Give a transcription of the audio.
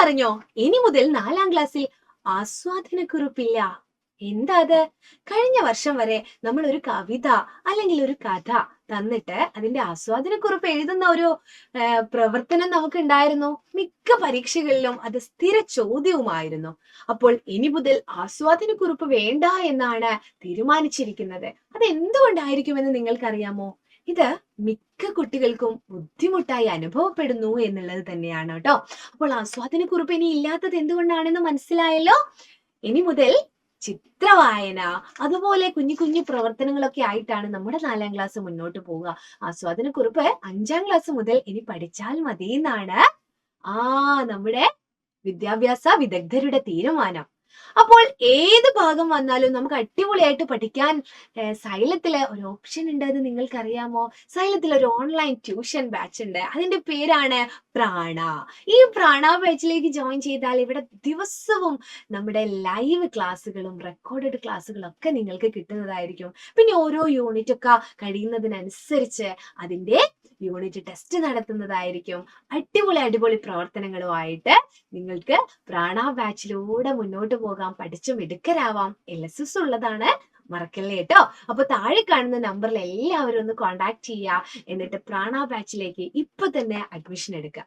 അറിഞ്ഞോ, ഇനി മുതൽ 4ാം ക്ലാസ്സിൽ ആസ്വാദനക്കുറിപ്പില്ല. എന്താ അത്? കഴിഞ്ഞ വർഷം വരെ നമ്മൾ ഒരു കവിത അല്ലെങ്കിൽ ഒരു കഥ തന്നിട്ട് അതിന്റെ ആസ്വാദനക്കുറിപ്പ് എഴുതുന്ന ഒരു പ്രവർത്തനം നമുക്ക് ഉണ്ടായിരുന്നു. മിക്ക പരീക്ഷകളിലും അത് സ്ഥിര ചോദ്യവുമായിരുന്നു. അപ്പോൾ ഇനി മുതൽ ആസ്വാദനക്കുറിപ്പ് വേണ്ട എന്നാണ് തീരുമാനിച്ചിരിക്കുന്നത്. അത് എന്തുകൊണ്ടായിരിക്കുമെന്ന് നിങ്ങൾക്കറിയാമോ? ഇത് മിക്ക കുട്ടികൾക്കും ബുദ്ധിമുട്ടായി അനുഭവപ്പെടുന്നു എന്നുള്ളത് തന്നെയാണ് കേട്ടോ. അപ്പോൾ ആസ്വാദനക്കുറിപ്പ് ഇനി ഇല്ലാത്തത് എന്തുകൊണ്ടാണെന്ന് മനസ്സിലായല്ലോ. ഇനി മുതൽ ചിത്രവായന, അതുപോലെ കുഞ്ഞു കുഞ്ഞു പ്രവർത്തനങ്ങളൊക്കെ ആയിട്ടാണ് നമ്മുടെ 4ാം ക്ലാസ് മുന്നോട്ട് പോവുക. ആസ്വാദനക്കുറിപ്പ് 5ാം ക്ലാസ് മുതൽ ഇനി പഠിച്ചാൽ മതി എന്നാണ് നമ്മുടെ വിദ്യാഭ്യാസ വിദഗ്ധരുടെ തീരുമാനം. അപ്പോൾ ഏത് ഭാഗം വന്നാലും നമുക്ക് അടിപൊളിയായിട്ട് പഠിക്കാൻ സൈലത്തില് ഒരു ഓപ്ഷൻ ഉണ്ട്. എന്ന് നിങ്ങൾക്കറിയാമോ? സൈലത്തിൽ ഒരു ഓൺലൈൻ ട്യൂഷൻ ബാച്ച് ഉണ്ട്. അതിന്റെ പേരാണ് പ്രാണ. ഈ പ്രാണ ബാച്ചിലേക്ക് ജോയിൻ ചെയ്താൽ ഇവിടെ ദിവസവും നമ്മുടെ ലൈവ് ക്ലാസ്സുകളും റെക്കോർഡഡ് ക്ലാസ്സുകളും ഒക്കെ നിങ്ങൾക്ക് കിട്ടുന്നതായിരിക്കും. പിന്നെ ഓരോ യൂണിറ്റ് ഒക്കെ കഴിയുന്നതിനനുസരിച്ച് അതിന്റെ യൂണിറ്റ് ടെസ്റ്റ് നടത്തുന്നതായിരിക്കും. അടിപൊളി പ്രവർത്തനങ്ങളുമായിട്ട് നിങ്ങൾക്ക് പ്രാണ ബാച്ചിലൂടെ മുന്നോട്ട് പോകാം, പഠിച്ചു മിടുക്കരാവാം. LSS ഉള്ളതാണ്, മറക്കല്ലേ കേട്ടോ. അപ്പൊ താഴെ കാണുന്ന നമ്പറിൽ എല്ലാവരും ഒന്ന് കോൺടാക്ട് ചെയ്യുക. എന്നിട്ട് പ്രാണ ബാച്ചിലേക്ക് ഇപ്പൊ തന്നെ അഡ്മിഷൻ എടുക്കുക.